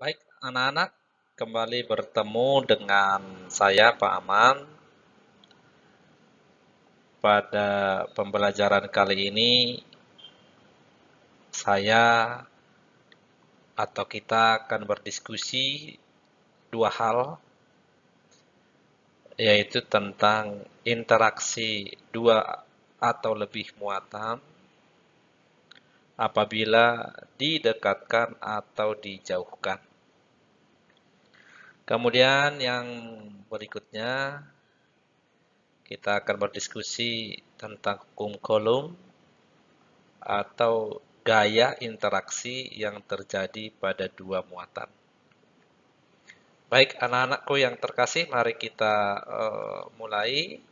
Baik, anak-anak, kembali bertemu dengan saya, Pak Aman. Pada pembelajaran kali ini, saya atau kita akan berdiskusi dua hal, yaitu tentang interaksi dua atau lebih muatan apabila didekatkan atau dijauhkan. Kemudian yang berikutnya, kita akan berdiskusi tentang hukum Coulomb atau gaya interaksi yang terjadi pada dua muatan. Baik, anak-anakku yang terkasih, mari kita mulai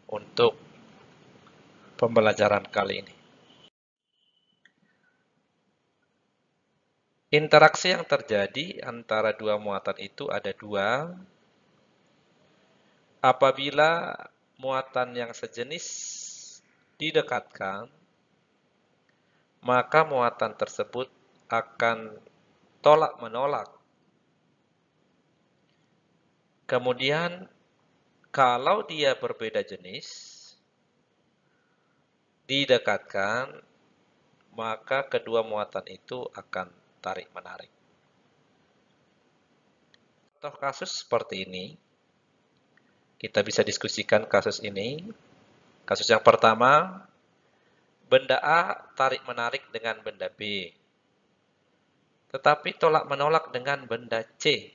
untuk pembelajaran kali ini. Interaksi yang terjadi antara dua muatan itu ada dua. Apabila muatan yang sejenis didekatkan, maka muatan tersebut akan tolak-menolak. Kemudian, kalau dia berbeda jenis, didekatkan, maka kedua muatan itu akan tarik-menarik. Contoh kasus seperti ini, kita bisa diskusikan kasus ini. Kasus yang pertama, benda A tarik-menarik dengan benda B, tetapi tolak-menolak dengan benda C.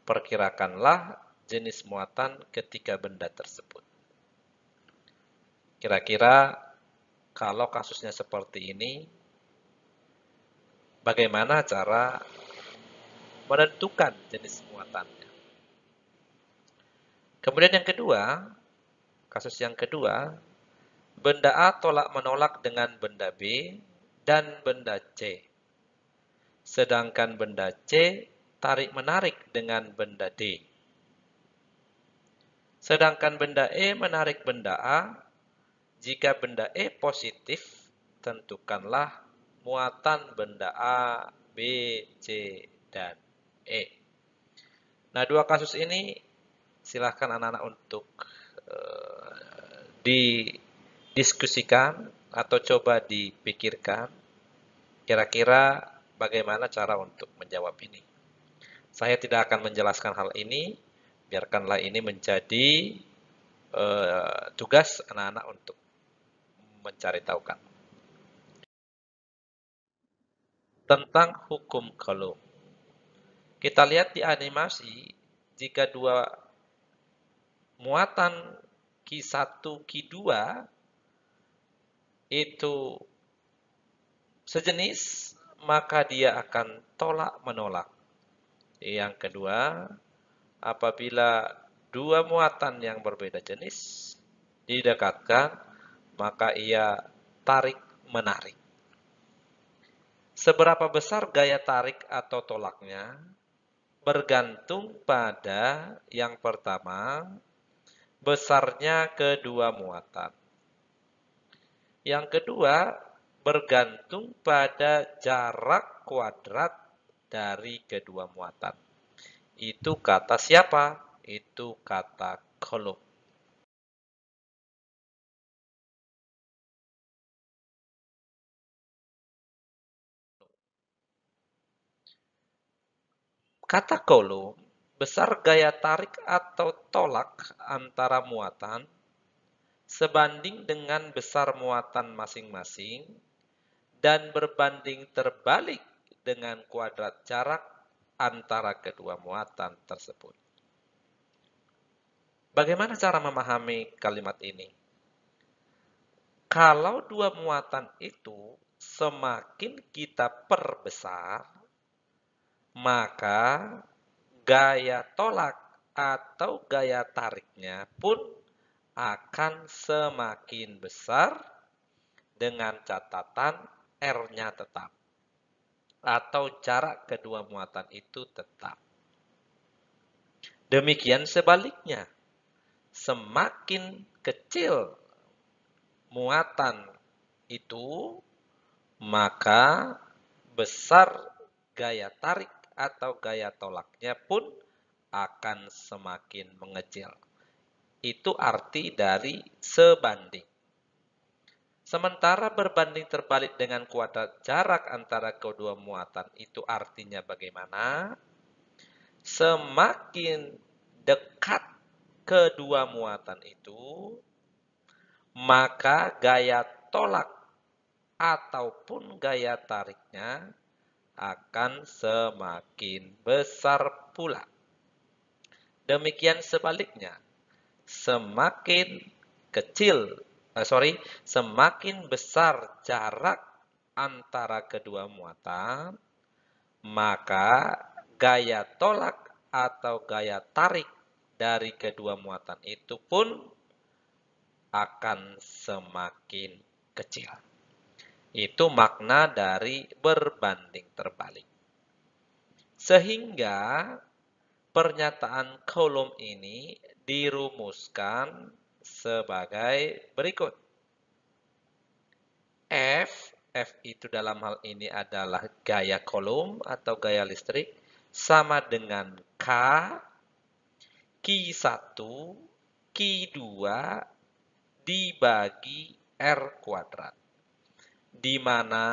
Perkirakanlah jenis muatan ketiga benda tersebut. Kira-kira kalau kasusnya seperti ini, bagaimana cara menentukan jenis muatannya? Kemudian yang kedua, kasus yang kedua, benda A tolak-menolak dengan benda B dan benda C. Sedangkan benda C tarik-menarik dengan benda D. Sedangkan benda E menarik benda A. Jika benda E positif, tentukanlah muatan benda A, B, C, dan E. Nah, dua kasus ini silahkan anak-anak untuk didiskusikan atau coba dipikirkan kira-kira bagaimana cara untuk menjawab ini. Saya tidak akan menjelaskan hal ini, biarkanlah ini menjadi tugas anak-anak untuk mencari tahukan. Tentang hukum Coulomb. Kita lihat di animasi, jika dua muatan Q1, Q2 itu sejenis, maka dia akan tolak-menolak. Yang kedua, apabila dua muatan yang berbeda jenis didekatkan, maka ia tarik-menarik. Seberapa besar gaya tarik atau tolaknya bergantung pada yang pertama, besarnya kedua muatan. Yang kedua, bergantung pada jarak kuadrat dari kedua muatan. Itu kata siapa? Itu kata Coulomb. Kata Coulomb, besar gaya tarik atau tolak antara muatan sebanding dengan besar muatan masing-masing dan berbanding terbalik dengan kuadrat jarak antara kedua muatan tersebut. Bagaimana cara memahami kalimat ini? Kalau dua muatan itu semakin kita perbesar, maka gaya tolak atau gaya tariknya pun akan semakin besar dengan catatan R-nya tetap. Atau jarak kedua muatan itu tetap. Demikian sebaliknya, semakin kecil muatan itu, maka besar gaya tarik atau gaya tolaknya pun akan semakin mengecil. Itu arti dari sebanding. Sementara berbanding terbalik dengan kuadrat jarak antara kedua muatan itu artinya bagaimana? Semakin dekat kedua muatan itu, maka gaya tolak ataupun gaya tariknya akan semakin besar pula. Demikian sebaliknya, semakin semakin besar jarak antara kedua muatan, maka gaya tolak atau gaya tarik dari kedua muatan itu pun akan semakin kecil. Itu makna dari berbanding terbalik. Sehingga pernyataan Coulomb ini dirumuskan sebagai berikut. F itu dalam hal ini adalah gaya Coulomb atau gaya listrik, sama dengan K, Q1, Q2 dibagi R kuadrat. Di mana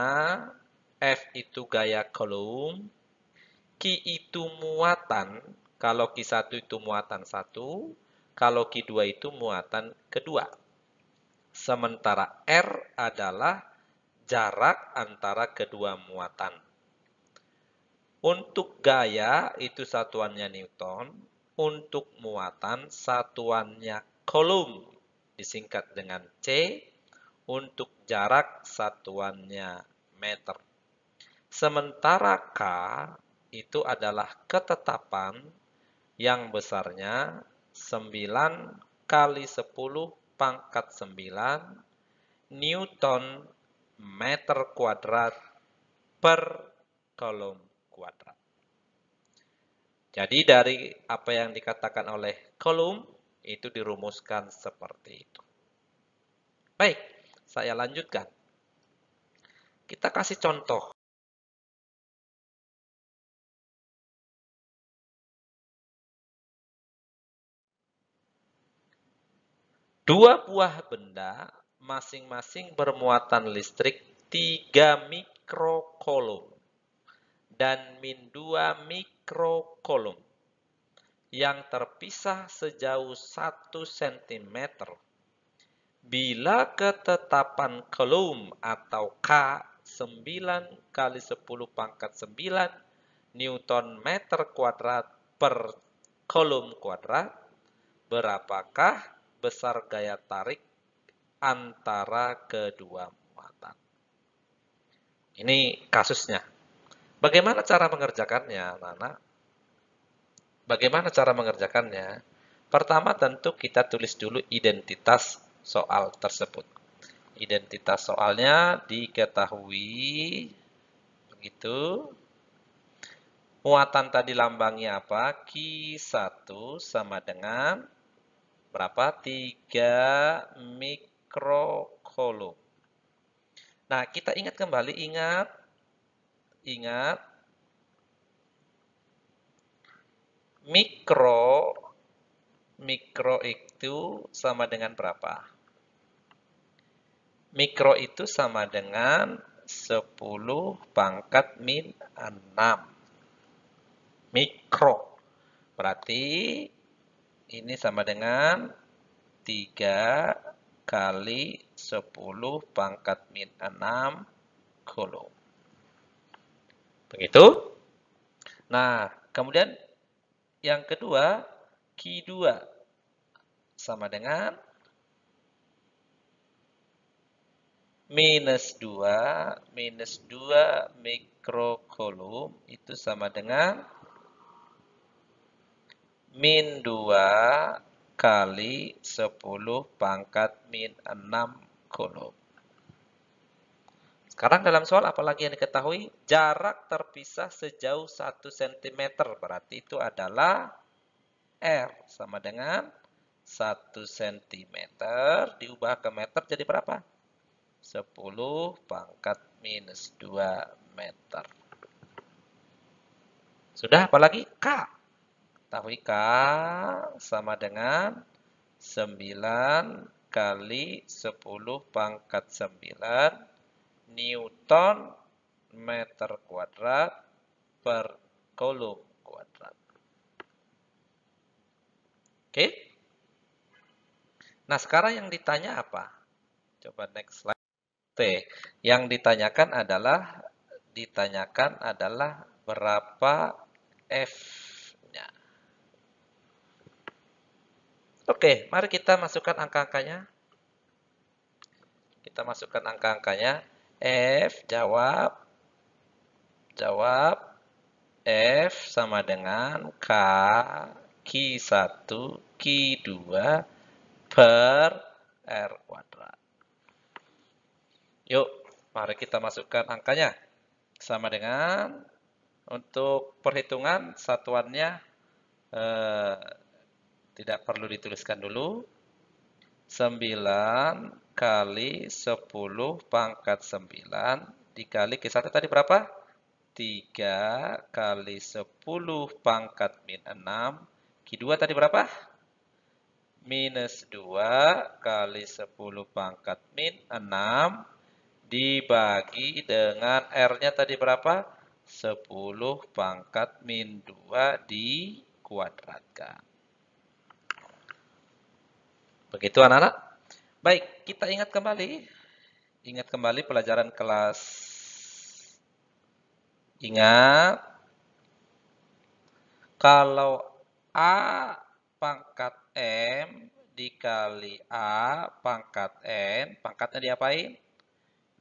F itu gaya Coulomb, Q itu muatan, kalau Q1 itu muatan 1, kalau Q2 itu muatan kedua. Sementara R adalah jarak antara kedua muatan. Untuk gaya itu satuannya Newton, untuk muatan satuannya Coulomb, disingkat dengan C, untuk jarak satuannya meter. Sementara K itu adalah ketetapan yang besarnya 9 kali 10 pangkat 9 Newton meter kuadrat per Coulomb kuadrat. Jadi dari apa yang dikatakan oleh Coulomb itu dirumuskan seperti itu. Baik, saya lanjutkan. Kita kasih contoh. Dua buah benda masing-masing bermuatan listrik 3 mikrocoulomb dan min 2 mikrocoulomb yang terpisah sejauh 1 cm. Bila ketetapan Coulomb atau K 9 kali 10 pangkat 9 Newton meter kuadrat per Coulomb kuadrat, berapakah besar gaya tarik antara kedua muatan? Ini kasusnya. Bagaimana cara mengerjakannya, Nana? Bagaimana cara mengerjakannya? Pertama tentu kita tulis dulu identitas soal tersebut. Identitas soalnya diketahui begitu. Muatan tadi lambangnya apa? Q1 sama dengan berapa? 3 mikrocoulomb. Nah, kita ingat kembali, ingat mikro itu sama dengan berapa? Mikro itu sama dengan 10 pangkat min 6. Mikro. Berarti ini sama dengan 3 kali 10 pangkat min 6 coulomb. Begitu? Nah, kemudian yang kedua, Q2 sama dengan minus 2 mikrocoulomb itu sama dengan min 2 kali 10 pangkat min 6 coulomb. Sekarang dalam soal apalagi yang diketahui? Jarak terpisah sejauh 1 cm. Berarti itu adalah R sama dengan 1 cm diubah ke meter jadi berapa? 10 pangkat minus 2 meter. Sudah, apalagi K. Ketahui K sama dengan 9 kali 10 pangkat 9 Newton meter kuadrat per kolom kuadrat. Oke? Nah, sekarang yang ditanya apa? Coba next slide. T. Yang ditanyakan adalah berapa F-nya. Oke, mari kita masukkan angka-angkanya. Kita masukkan angka-angkanya. F jawab F sama dengan K Q1 Q2 per R kuadrat. Yuk, mari kita masukkan angkanya. Sama dengan untuk perhitungan satuannya tidak perlu dituliskan dulu. 9 kali 10 pangkat 9 dikali Q1 tadi berapa? 3 kali 10 pangkat min 6. Q2 tadi berapa? Minus 2 kali 10 pangkat min 6 dibagi dengan R-nya tadi berapa? 10 pangkat min 2 dikuadratkan. Begitu anak-anak? Baik, kita ingat kembali. Ingat kembali pelajaran kelas. Ingat. Kalau A pangkat M dikali A pangkat N, pangkatnya diapain?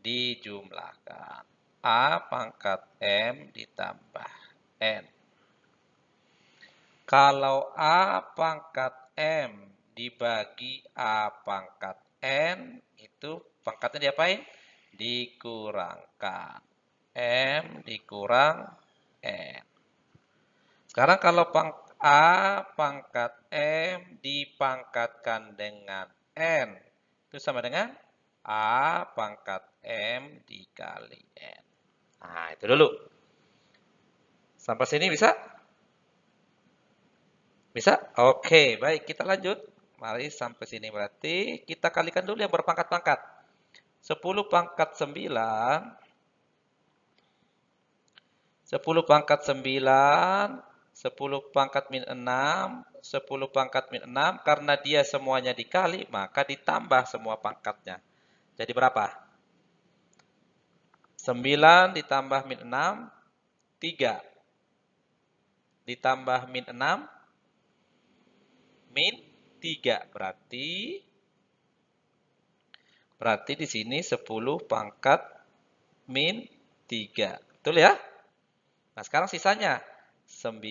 Dijumlahkan. A pangkat M ditambah N. Kalau A pangkat M dibagi A pangkat N, itu pangkatnya diapain? Dikurangkan. M dikurang N. Sekarang kalau A pangkat M dipangkatkan dengan N, itu sama dengan A pangkat M dikali N. Nah, itu dulu. Sampai sini bisa? Bisa? Oke, baik. Kita lanjut. Mari sampai sini berarti kita kalikan dulu yang berpangkat-pangkat. 10 pangkat 9. 10 pangkat 9. 10 pangkat min 6. 10 pangkat min 6. Karena dia semuanya dikali, maka ditambah semua pangkatnya. Jadi berapa? 9 ditambah min 6. 3. Ditambah min 6. Min 3. Berarti di sini 10 pangkat min 3. Betul ya? Nah, sekarang sisanya 9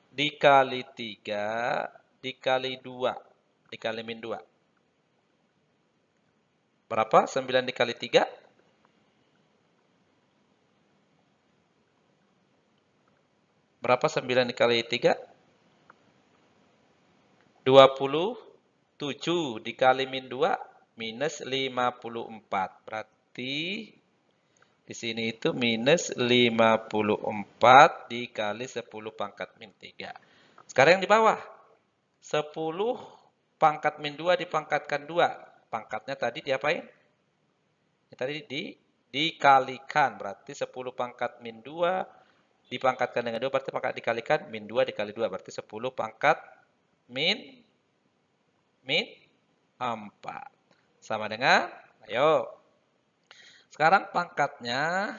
dikali 3 dikali 2 dikali min 2. Berapa? 9 dikali 3? Berapa 9 dikali 3? 27 dikali min 2 minus 54. Berarti di sini itu minus 54 dikali 10 pangkat min 3. Sekarang yang di bawah. 10 pangkat min 2 dipangkatkan 2. Pangkatnya tadi diapain? Tadi dikalikan. Berarti 10 pangkat min 2 dipangkatkan dengan 2 berarti pangkat dikalikan min 2 dikali 2 berarti 10 pangkat min 4 sama dengan, ayo. Sekarang pangkatnya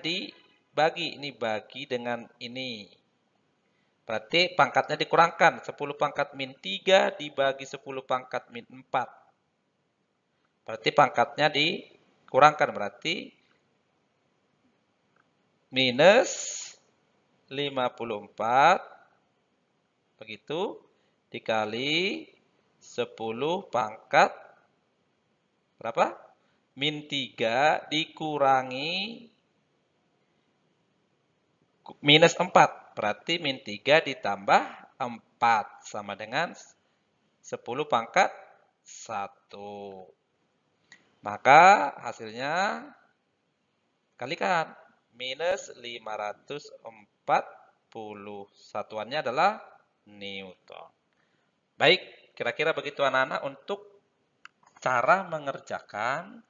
dibagi, ini bagi dengan ini. Berarti pangkatnya dikurangkan, 10 pangkat min 3 dibagi 10 pangkat min 4. Berarti pangkatnya dikurangkan, berarti minus 54, begitu, dikali 10 pangkat, berapa? Min 3 dikurangi minus 4. Berarti min 3 ditambah 4 sama dengan 10 pangkat 1. Maka hasilnya kalikan. Minus 540. Satuannya adalah Newton. Baik, kira-kira begitu anak-anak untuk cara mengerjakan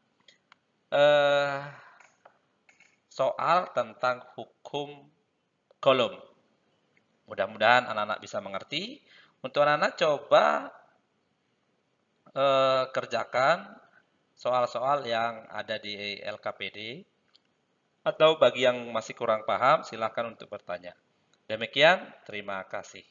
soal tentang hukum Coulomb. Mudah-mudahan anak-anak bisa mengerti. Untuk anak-anak coba kerjakan soal-soal yang ada di LKPD. Atau bagi yang masih kurang paham, silakan untuk bertanya. Demikian, terima kasih.